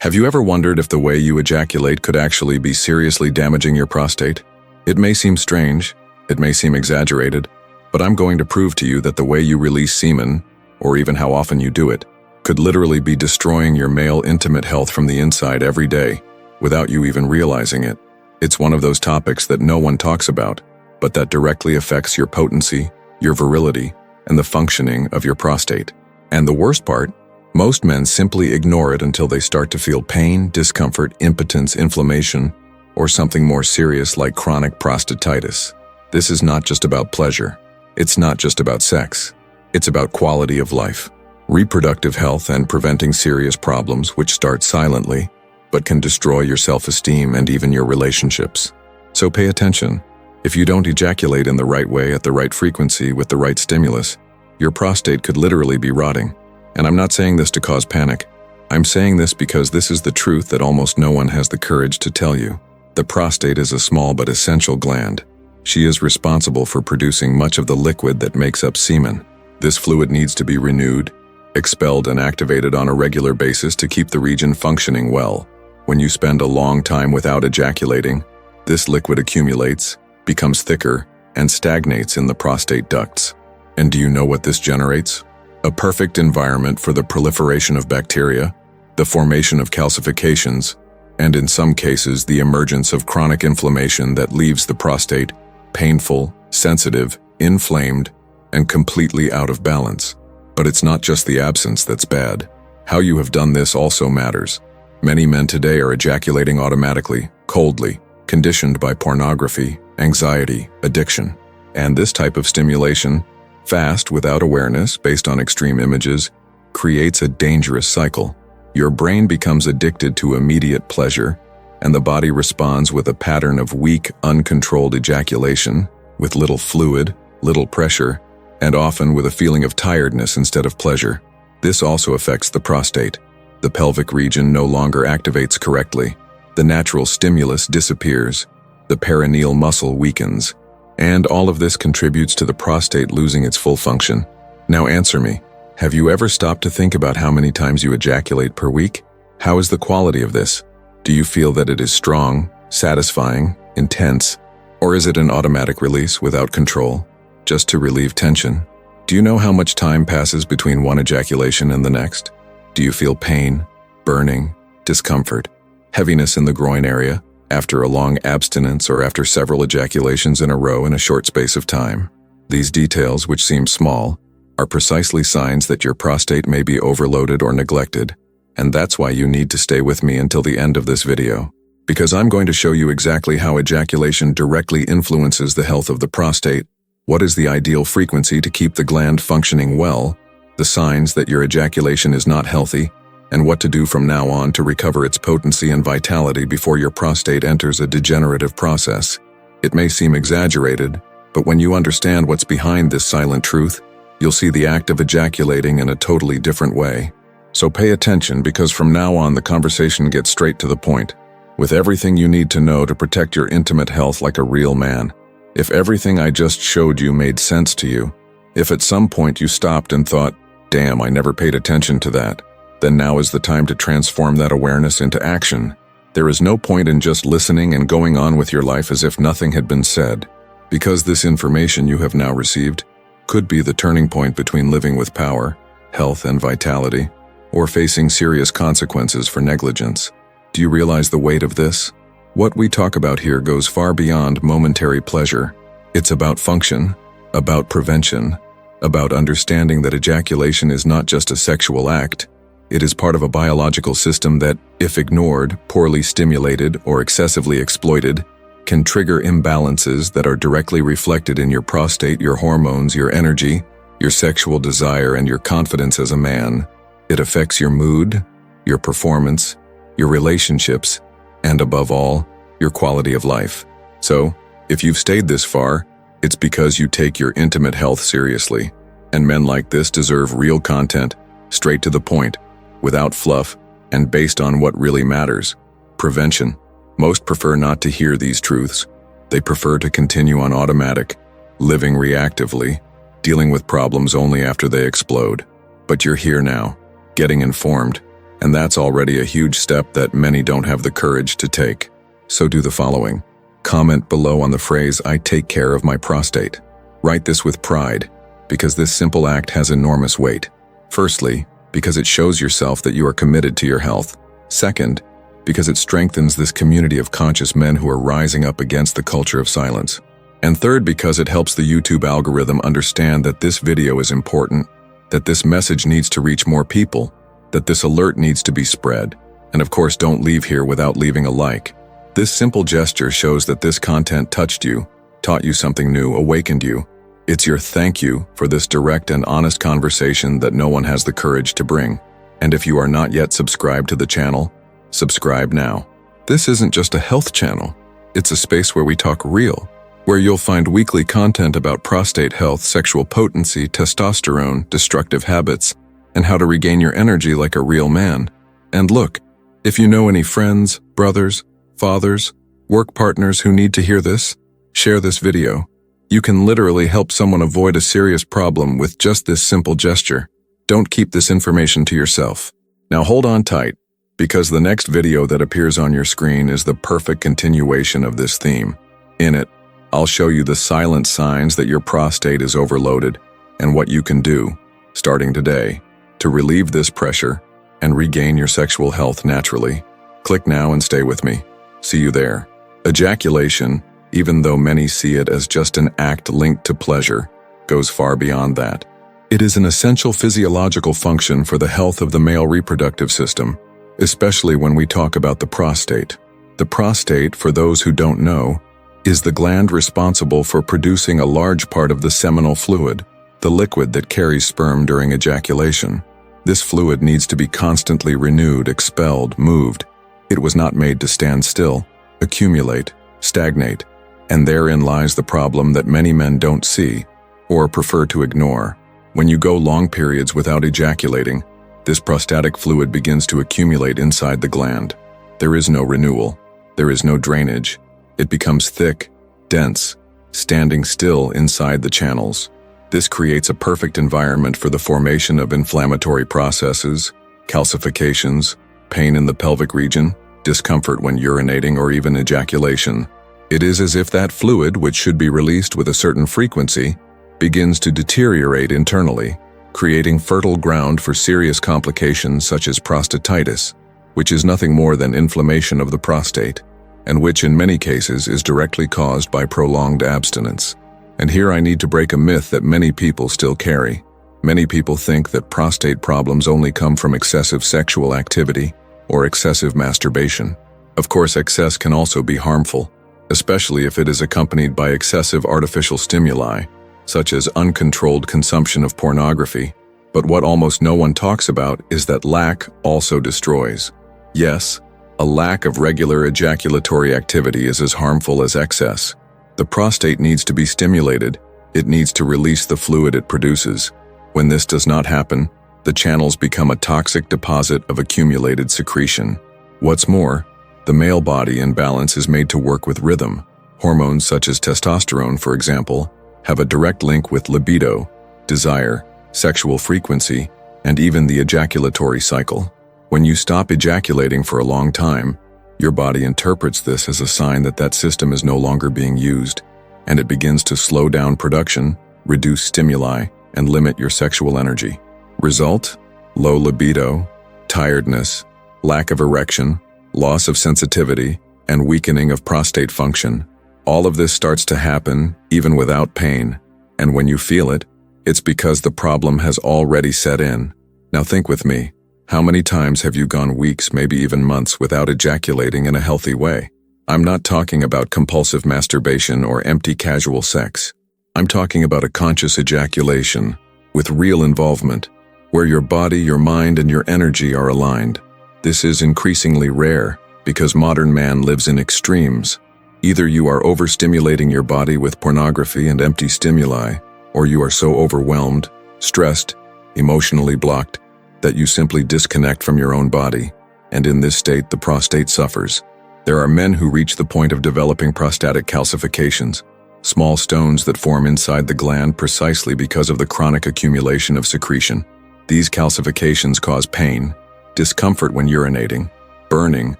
Have you ever wondered if the way you ejaculate could actually be seriously damaging your prostate? It may seem strange, it may seem exaggerated, but I'm going to prove to you that the way you release semen, or even how often you do it, could literally be destroying your male intimate health from the inside every day, without you even realizing it. It's one of those topics that no one talks about, but that directly affects your potency, your virility, and the functioning of your prostate. And the worst part, most men simply ignore it until they start to feel pain, discomfort, impotence, inflammation, or something more serious like chronic prostatitis. This is not just about pleasure. It's not just about sex. It's about quality of life, reproductive health, and preventing serious problems which start silently, but can destroy your self-esteem and even your relationships. So pay attention. If you don't ejaculate in the right way at the right frequency with the right stimulus, your prostate could literally be rotting. And I'm not saying this to cause panic. I'm saying this because this is the truth that almost no one has the courage to tell you. The prostate is a small but essential gland. She is responsible for producing much of the liquid that makes up semen. This fluid needs to be renewed, expelled, and activated on a regular basis to keep the region functioning well. When you spend a long time without ejaculating, this liquid accumulates, becomes thicker, and stagnates in the prostate ducts. And do you know what this generates? A perfect environment for the proliferation of bacteria, the formation of calcifications, and in some cases the emergence of chronic inflammation that leaves the prostate painful, sensitive, inflamed, and completely out of balance. But it's not just the absence that's bad. How you have done this also matters. Many men today are ejaculating automatically, coldly, conditioned by pornography, anxiety, addiction. And this type of stimulation, fast without awareness based on extreme images, creates a dangerous cycle. Your brain becomes addicted to immediate pleasure, and the body responds with a pattern of weak, uncontrolled ejaculation, with little fluid, little pressure, and often with a feeling of tiredness instead of pleasure. This also affects the prostate. The pelvic region no longer activates correctly. The natural stimulus disappears. The perineal muscle weakens. And all of this contributes to the prostate losing its full function. Now answer me. Have you ever stopped to think about how many times you ejaculate per week? How is the quality of this? Do you feel that it is strong, satisfying, intense, or is it an automatic release without control, just to relieve tension? Do you know how much time passes between one ejaculation and the next? Do you feel pain, burning, discomfort, heaviness in the groin area, after a long abstinence or after several ejaculations in a row in a short space of time? These details, which seem small, are precisely signs that your prostate may be overloaded or neglected, and that's why you need to stay with me until the end of this video, because I'm going to show you exactly how ejaculation directly influences the health of the prostate, what is the ideal frequency to keep the gland functioning well, the signs that your ejaculation is not healthy, and what to do from now on to recover its potency and vitality before your prostate enters a degenerative process. It may seem exaggerated, but when you understand what's behind this silent truth, you'll see the act of ejaculating in a totally different way. So pay attention, because from now on the conversation gets straight to the point, with everything you need to know to protect your intimate health like a real man. If everything I just showed you made sense to you, if at some point you stopped and thought, "Damn, I never paid attention to that," then now is the time to transform that awareness into action. There is no point in just listening and going on with your life as if nothing had been said, because this information you have now received could be the turning point between living with power, health, and vitality, or facing serious consequences for negligence. Do you realize the weight of this? What we talk about here goes far beyond momentary pleasure. It's about function, about prevention, about understanding that ejaculation is not just a sexual act. It is part of a biological system that, if ignored, poorly stimulated, or excessively exploited, can trigger imbalances that are directly reflected in your prostate, your hormones, your energy, your sexual desire, and your confidence as a man. It affects your mood, your performance, your relationships, and above all, your quality of life. So, if you've stayed this far, it's because you take your intimate health seriously. And men like this deserve real content, straight to the point, without fluff, and based on what really matters: prevention. Most prefer not to hear these truths. They prefer to continue on automatic, living reactively, dealing with problems only after they explode. But you're here now, getting informed, And that's already a huge step that many don't have the courage to take. So do the following. Comment below on the phrase, "I take care of my prostate." Write this with pride, because this simple act has enormous weight. Firstly, because it shows yourself that you are committed to your health. Second, because it strengthens this community of conscious men who are rising up against the culture of silence. And third, because it helps the YouTube algorithm understand that this video is important, that this message needs to reach more people, that this alert needs to be spread. And of course, don't leave here without leaving a like. This simple gesture shows that this content touched you, taught you something new, awakened you. It's your thank you for this direct and honest conversation that no one has the courage to bring. And if you are not yet subscribed to the channel, subscribe now. This isn't just a health channel. It's a space where we talk real, where you'll find weekly content about prostate health, sexual potency, testosterone, destructive habits, and how to regain your energy like a real man. And look, if you know any friends, brothers, fathers, work partners who need to hear this, share this video. You can literally help someone avoid a serious problem with just this simple gesture. Don't keep this information to yourself. Now hold on tight, because the next video that appears on your screen is the perfect continuation of this theme. In it, I'll show you the silent signs that your prostate is overloaded and what you can do, starting today, to relieve this pressure and regain your sexual health naturally. Click now and stay with me. See you there. Ejaculation, even though many see it as just an act linked to pleasure, goes far beyond that. It is an essential physiological function for the health of the male reproductive system, especially when we talk about the prostate. The prostate, for those who don't know, is the gland responsible for producing a large part of the seminal fluid, the liquid that carries sperm during ejaculation. This fluid needs to be constantly renewed, expelled, moved. It was not made to stand still, accumulate, stagnate, and therein lies the problem that many men don't see or prefer to ignore. When you go long periods without ejaculating, this prostatic fluid begins to accumulate inside the gland. There is no renewal. There is no drainage. It becomes thick, dense, standing still inside the channels. This creates a perfect environment for the formation of inflammatory processes, calcifications, pain in the pelvic region, discomfort when urinating, or even ejaculation. It is as if that fluid, which should be released with a certain frequency, begins to deteriorate internally, creating fertile ground for serious complications such as prostatitis, which is nothing more than inflammation of the prostate, and which in many cases is directly caused by prolonged abstinence. And here I need to break a myth that many people still carry. Many people think that prostate problems only come from excessive sexual activity or excessive masturbation. Of course, excess can also be harmful, especially if it is accompanied by excessive artificial stimuli, such as uncontrolled consumption of pornography. But what almost no one talks about is that lack also destroys. Yes, a lack of regular ejaculatory activity is as harmful as excess. The prostate needs to be stimulated. It needs to release the fluid it produces. When this does not happen, the channels become a toxic deposit of accumulated secretion. What's more, the male body in balance is made to work with rhythm. Hormones such as testosterone, for example, have a direct link with libido, desire, sexual frequency, and even the ejaculatory cycle. When you stop ejaculating for a long time, your body interprets this as a sign that that system is no longer being used, and it begins to slow down production, reduce stimuli, and limit your sexual energy. Result: low libido, tiredness, lack of erection, loss of sensitivity, and weakening of prostate function. All of this starts to happen even without pain, and when you feel it, it's because the problem has already set in. Now think with me, how many times have you gone weeks, maybe even months, without ejaculating in a healthy way? I'm not talking about compulsive masturbation or empty casual sex. I'm talking about a conscious ejaculation with real involvement, where your body, your mind, and your energy are aligned. This is increasingly rare because modern man lives in extremes. Either you are overstimulating your body with pornography and empty stimuli, or you are so overwhelmed, stressed, emotionally blocked, that you simply disconnect from your own body, and in this state the prostate suffers. There are men who reach the point of developing prostatic calcifications, small stones that form inside the gland precisely because of the chronic accumulation of secretion. These calcifications cause pain, discomfort when urinating, burning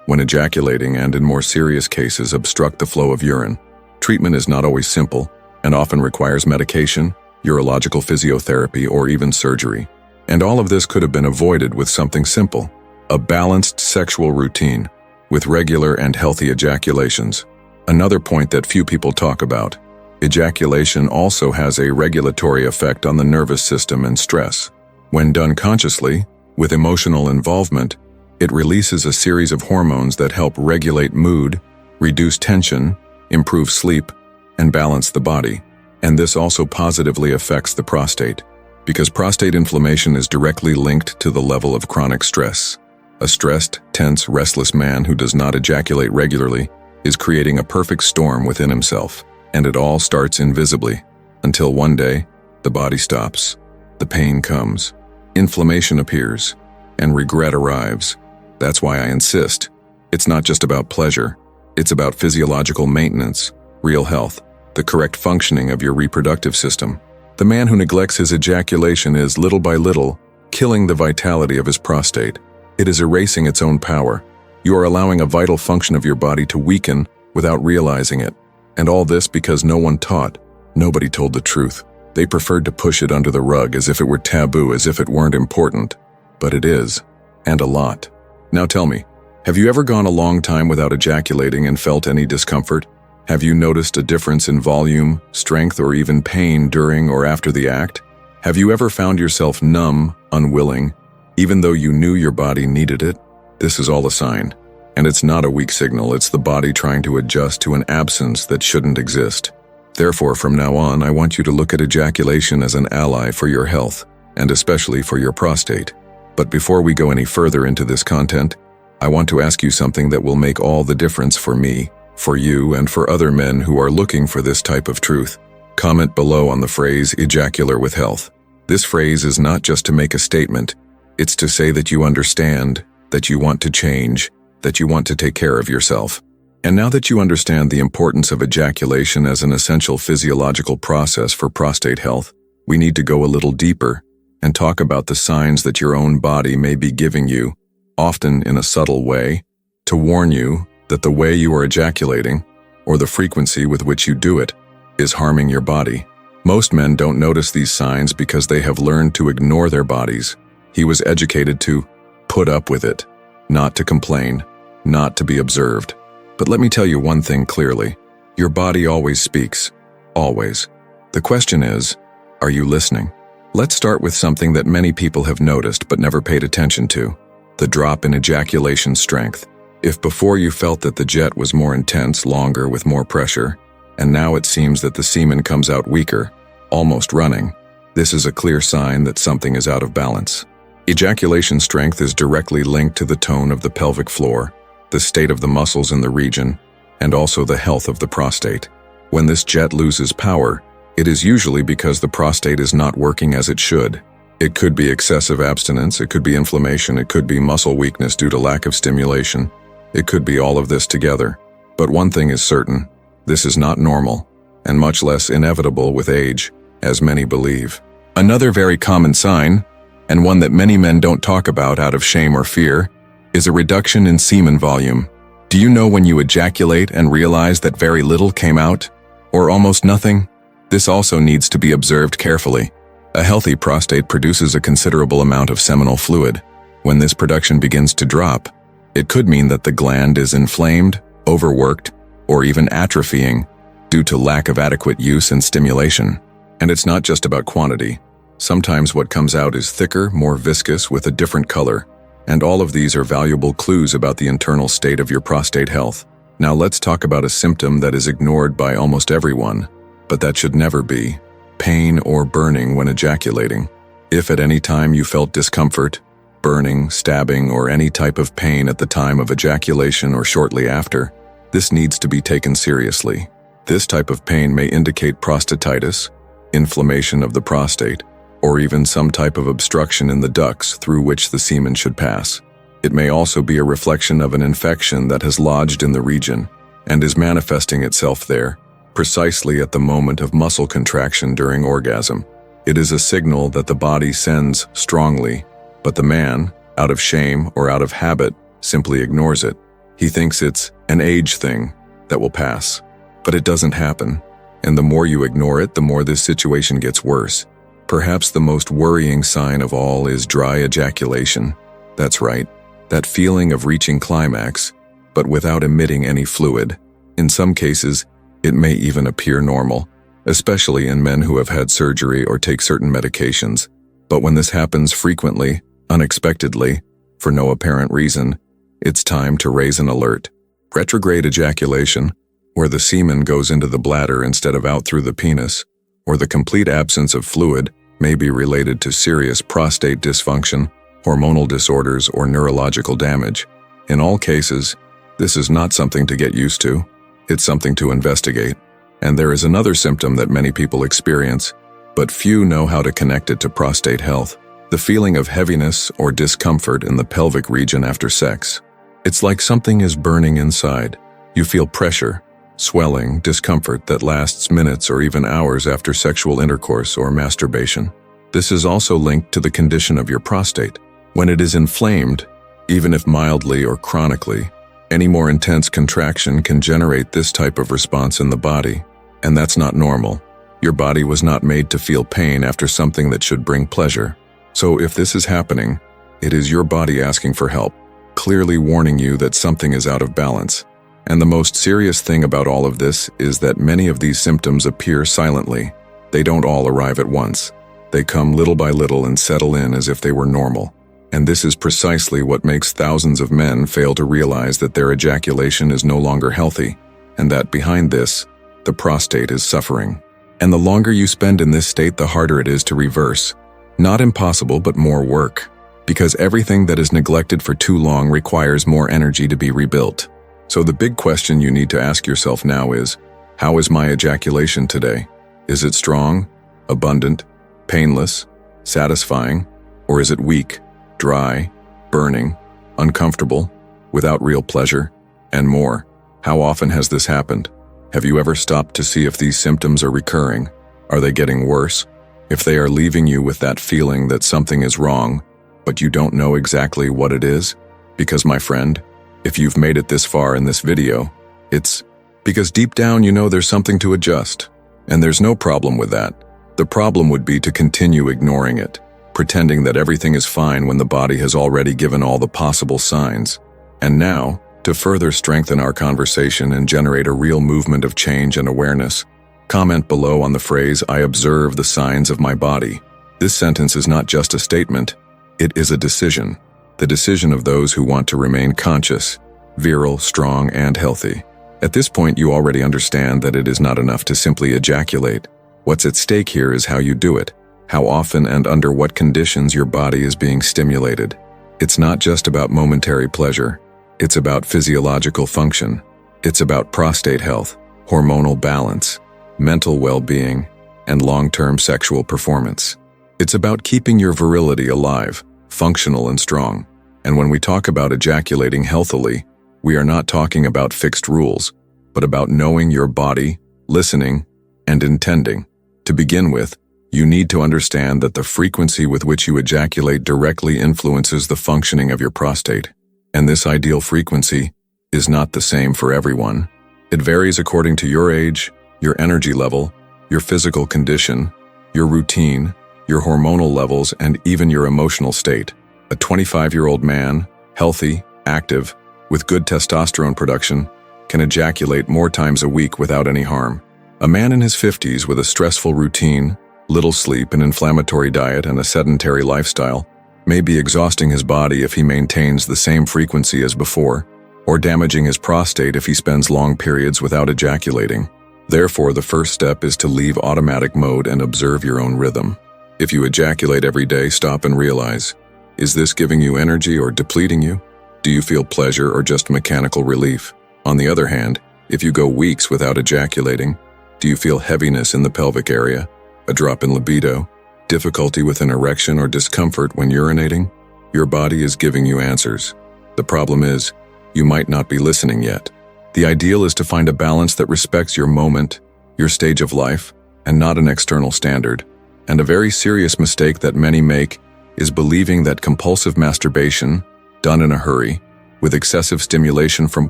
when ejaculating, and in more serious cases obstruct the flow of urine. Treatment is not always simple and often requires medication, urological physiotherapy, or even surgery. And all of this could have been avoided with something simple: a balanced sexual routine with regular and healthy ejaculations. Another point that few people talk about: ejaculation also has a regulatory effect on the nervous system and stress. When done consciously, with emotional involvement, it releases a series of hormones that help regulate mood, reduce tension, improve sleep, and balance the body. And this also positively affects the prostate, because prostate inflammation is directly linked to the level of chronic stress. A stressed, tense, restless man who does not ejaculate regularly is creating a perfect storm within himself, and it all starts invisibly, until one day, the body stops, the pain comes, inflammation appears, and regret arrives. That's why I insist. It's not just about pleasure. It's about physiological maintenance, real health, the correct functioning of your reproductive system. The man who neglects his ejaculation is, little by little, killing the vitality of his prostate. It is erasing its own power. You are allowing a vital function of your body to weaken without realizing it. And all this because no one taught. Nobody told the truth. They preferred to push it under the rug as if it were taboo, as if it weren't important. But it is, and a lot. Now tell me, have you ever gone a long time without ejaculating and felt any discomfort? Have you noticed a difference in volume, strength, or even pain during or after the act? Have you ever found yourself numb, unwilling, even though you knew your body needed it? This is all a sign. And it's not a weak signal, it's the body trying to adjust to an absence that shouldn't exist. Therefore, from now on, I want you to look at ejaculation as an ally for your health, and especially for your prostate. But before we go any further into this content, I want to ask you something that will make all the difference for me, for you, and for other men who are looking for this type of truth. Comment below on the phrase ejaculate with health. This phrase is not just to make a statement, it's to say that you understand, that you want to change, that you want to take care of yourself. And now that you understand the importance of ejaculation as an essential physiological process for prostate health, we need to go a little deeper and talk about the signs that your own body may be giving you, often in a subtle way, to warn you that the way you are ejaculating, or the frequency with which you do it, is harming your body. Most men don't notice these signs because they have learned to ignore their bodies. He was educated to put up with it, not to complain, not to be observed. But let me tell you one thing clearly. Your body always speaks. Always. The question is, are you listening? Let's start with something that many people have noticed but never paid attention to: the drop in ejaculation strength. If before you felt that the jet was more intense, longer, with more pressure, and now it seems that the semen comes out weaker, almost running, this is a clear sign that something is out of balance. Ejaculation strength is directly linked to the tone of the pelvic floor, the state of the muscles in the region, and also the health of the prostate. When this jet loses power, it is usually because the prostate is not working as it should. It could be excessive abstinence, it could be inflammation, it could be muscle weakness due to lack of stimulation. It could be all of this together. But one thing is certain: this is not normal, and much less inevitable with age, as many believe. Another very common sign, and one that many men don't talk about out of shame or fear, is a reduction in semen volume. Do you know when you ejaculate and realize that very little came out, or almost nothing? This also needs to be observed carefully. A healthy prostate produces a considerable amount of seminal fluid. When this production begins to drop, it could mean that the gland is inflamed, overworked, or even atrophying due to lack of adequate use and stimulation. And it's not just about quantity. Sometimes what comes out is thicker, more viscous, with a different color. And all of these are valuable clues about the internal state of your prostate health. Now let's talk about a symptom that is ignored by almost everyone, but that should never be: pain or burning when ejaculating. If at any time you felt discomfort, burning, stabbing, or any type of pain at the time of ejaculation or shortly after, this needs to be taken seriously. This type of pain may indicate prostatitis, inflammation of the prostate, or even some type of obstruction in the ducts through which the semen should pass. It may also be a reflection of an infection that has lodged in the region and is manifesting itself there, precisely at the moment of muscle contraction during orgasm. It is a signal that the body sends strongly, but the man, out of shame or out of habit, simply ignores it. He thinks it's an age thing that will pass. But it doesn't happen. And the more you ignore it, the more this situation gets worse. Perhaps the most worrying sign of all is dry ejaculation. That's right, that feeling of reaching climax, but without emitting any fluid. In some cases, it may even appear normal, especially in men who have had surgery or take certain medications. But when this happens frequently, unexpectedly, for no apparent reason, it's time to raise an alert. Retrograde ejaculation, where the semen goes into the bladder instead of out through the penis, or the complete absence of fluid, may be related to serious prostate dysfunction, hormonal disorders, or neurological damage. In all cases, this is not something to get used to. It's something to investigate. And there is another symptom that many people experience, but few know how to connect it to prostate health: the feeling of heaviness or discomfort in the pelvic region after sex. It's like something is burning inside. You feel pressure, swelling, discomfort that lasts minutes or even hours after sexual intercourse or masturbation. This is also linked to the condition of your prostate. When it is inflamed, even if mildly or chronically, any more intense contraction can generate this type of response in the body, and that's not normal. Your body was not made to feel pain after something that should bring pleasure. So if this is happening, it is your body asking for help, clearly warning you that something is out of balance. And the most serious thing about all of this is that many of these symptoms appear silently. They don't all arrive at once. They come little by little and settle in as if they were normal. And this is precisely what makes thousands of men fail to realize that their ejaculation is no longer healthy, and that behind this, the prostate is suffering. And the longer you spend in this state, the harder it is to reverse. Not impossible, but more work. Because everything that is neglected for too long requires more energy to be rebuilt. So the big question you need to ask yourself now is, how is my ejaculation today? Is it strong, abundant, painless, satisfying, or is it weak, dry, burning, uncomfortable, without real pleasure, and more? How often has this happened? Have you ever stopped to see if these symptoms are recurring? Are they getting worse? If they are leaving you with that feeling that something is wrong, but you don't know exactly what it is? Because, my friend, if you've made it this far in this video, it's because deep down you know there's something to adjust. And there's no problem with that. The problem would be to continue ignoring it, pretending that everything is fine when the body has already given all the possible signs. And now, to further strengthen our conversation and generate a real movement of change and awareness, comment below on the phrase, "I observe the signs of my body." This sentence is not just a statement, it is a decision. The decision of those who want to remain conscious, virile, strong, and healthy. At this point, you already understand that it is not enough to simply ejaculate. What's at stake here is how you do it, how often and under what conditions your body is being stimulated. It's not just about momentary pleasure. It's about physiological function. It's about prostate health, hormonal balance, mental well-being, and long-term sexual performance. It's about keeping your virility alive, functional and strong. And when we talk about ejaculating healthily, we are not talking about fixed rules, but about knowing your body, listening, and intending. To begin with, you need to understand that the frequency with which you ejaculate directly influences the functioning of your prostate. And this ideal frequency is not the same for everyone. It varies according to your age, your energy level, your physical condition, your routine, your hormonal levels, and even your emotional state. A 25-year-old man, healthy, active, with good testosterone production, can ejaculate more times a week without any harm. A man in his 50s with a stressful routine, little sleep, an inflammatory diet, and a sedentary lifestyle may be exhausting his body if he maintains the same frequency as before, or damaging his prostate if he spends long periods without ejaculating. Therefore, the first step is to leave automatic mode and observe your own rhythm. If you ejaculate every day, stop and realize, is this giving you energy or depleting you? Do you feel pleasure or just mechanical relief? On the other hand, if you go weeks without ejaculating, do you feel heaviness in the pelvic area, a drop in libido, difficulty with an erection, or discomfort when urinating? Your body is giving you answers. The problem is, you might not be listening yet. The ideal is to find a balance that respects your moment, your stage of life, and not an external standard. And a very serious mistake that many make is believing that compulsive masturbation, done in a hurry, with excessive stimulation from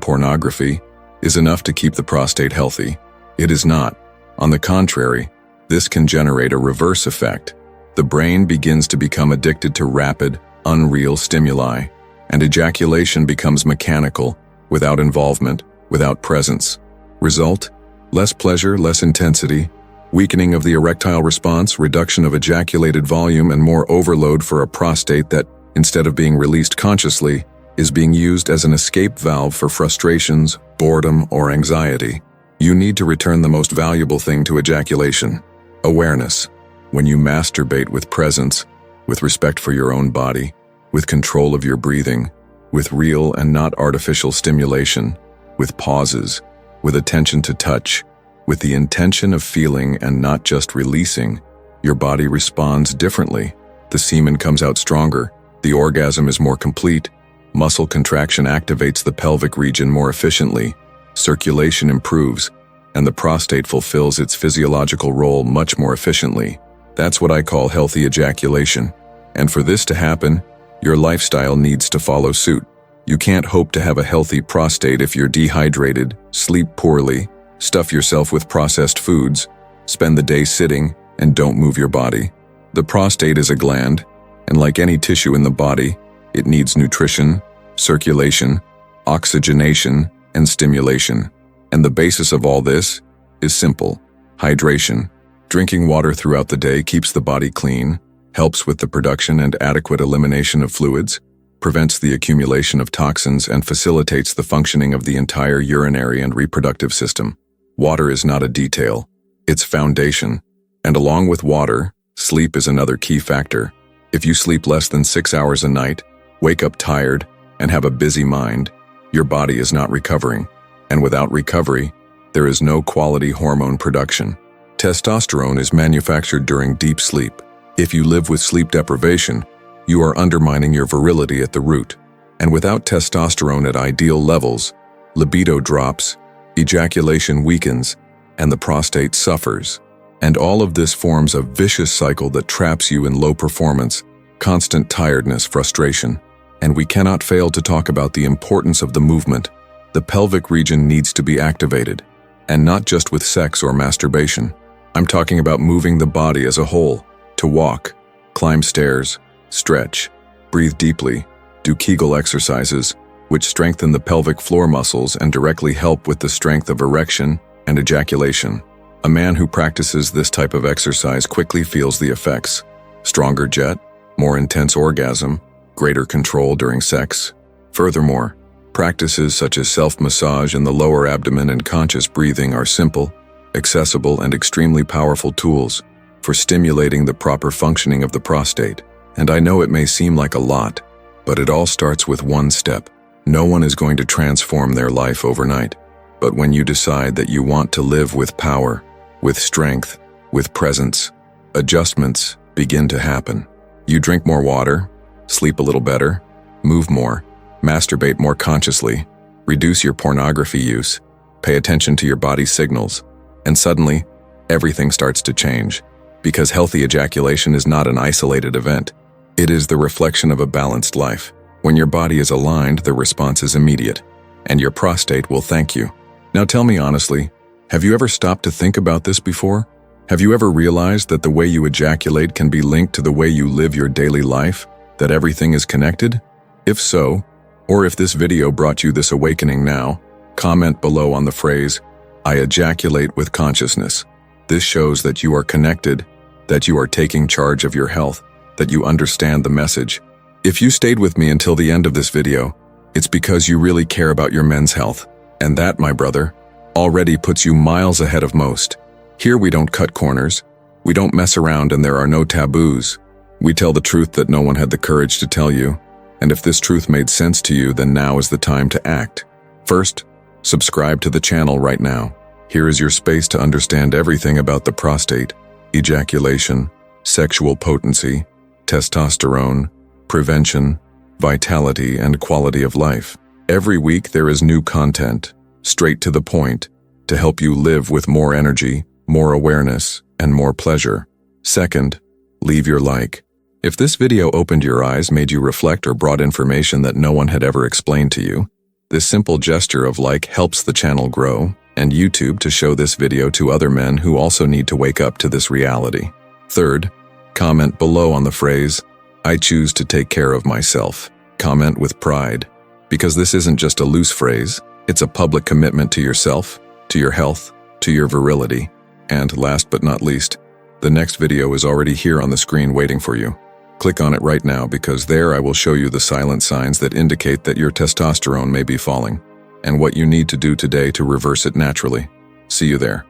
pornography, is enough to keep the prostate healthy. It is not. On the contrary, this can generate a reverse effect. The brain begins to become addicted to rapid, unreal stimuli, and ejaculation becomes mechanical, without involvement, without presence. Result? Less pleasure, less intensity, weakening of the erectile response, reduction of ejaculated volume, and more overload for a prostate that, instead of being released consciously, is being used as an escape valve for frustrations, boredom, or anxiety. You need to return the most valuable thing to ejaculation: awareness. When you masturbate with presence, with respect for your own body, with control of your breathing, with real and not artificial stimulation, with pauses, with attention to touch, with the intention of feeling and not just releasing, your body responds differently. The semen comes out stronger, the orgasm is more complete, muscle contraction activates the pelvic region more efficiently, circulation improves, and the prostate fulfills its physiological role much more efficiently. That's what I call healthy ejaculation. And for this to happen, your lifestyle needs to follow suit. You can't hope to have a healthy prostate if you're dehydrated, sleep poorly, stuff yourself with processed foods, spend the day sitting, and don't move your body. The prostate is a gland, and like any tissue in the body, it needs nutrition, circulation, oxygenation, and stimulation. And the basis of all this is simple: hydration. Drinking water throughout the day keeps the body clean, helps with the production and adequate elimination of fluids, prevents the accumulation of toxins, and facilitates the functioning of the entire urinary and reproductive system. Water is not a detail, it's foundation. And along with water, sleep is another key factor. If you sleep less than 6 hours a night, wake up tired, and have a busy mind, your body is not recovering. And without recovery, there is no quality hormone production. Testosterone is manufactured during deep sleep. If you live with sleep deprivation, you are undermining your virility at the root. And without testosterone at ideal levels, libido drops, ejaculation weakens, and the prostate suffers. And all of this forms a vicious cycle that traps you in low performance, constant tiredness, frustration. And we cannot fail to talk about the importance of the movement. The pelvic region needs to be activated, and not just with sex or masturbation. I'm talking about moving the body as a whole, to walk, climb stairs, stretch, breathe deeply, do Kegel exercises, which strengthen the pelvic floor muscles and directly help with the strength of erection and ejaculation. A man who practices this type of exercise quickly feels the effects: stronger jet, more intense orgasm, greater control during sex. Furthermore, practices such as self-massage in the lower abdomen and conscious breathing are simple, accessible, and extremely powerful tools for stimulating the proper functioning of the prostate. And I know it may seem like a lot, but it all starts with one step. No one is going to transform their life overnight. But when you decide that you want to live with power, with strength, with presence, adjustments begin to happen. You drink more water, sleep a little better, move more, masturbate more consciously, reduce your pornography use, pay attention to your body's signals, and suddenly, everything starts to change. Because healthy ejaculation is not an isolated event. It is the reflection of a balanced life. When your body is aligned, the response is immediate, and your prostate will thank you. Now tell me honestly, have you ever stopped to think about this before? Have you ever realized that the way you ejaculate can be linked to the way you live your daily life? That everything is connected? If so, or if this video brought you this awakening now, comment below on the phrase, "I ejaculate with consciousness." This shows that you are connected, that you are taking charge of your health, that you understand the message. If you stayed with me until the end of this video, it's because you really care about your men's health. And that, my brother, already puts you miles ahead of most. Here we don't cut corners, we don't mess around, and there are no taboos. We tell the truth that no one had the courage to tell you. And if this truth made sense to you, then now is the time to act. First, subscribe to the channel right now. Here is your space to understand everything about the prostate, ejaculation, sexual potency, testosterone, prevention, vitality, and quality of life. Every week there is new content, straight to the point, to help you live with more energy, more awareness, and more pleasure. Second, leave your like. If this video opened your eyes, made you reflect, or brought information that no one had ever explained to you, this simple gesture of like helps the channel grow and YouTube to show this video to other men who also need to wake up to this reality. Third, comment below on the phrase, "I choose to take care of myself." Comment with pride, because this isn't just a loose phrase, it's a public commitment to yourself, to your health, to your virility. And last but not least, the next video is already here on the screen waiting for you. Click on it right now, because there I will show you the silent signs that indicate that your testosterone may be falling, and what you need to do today to reverse it naturally. See you there.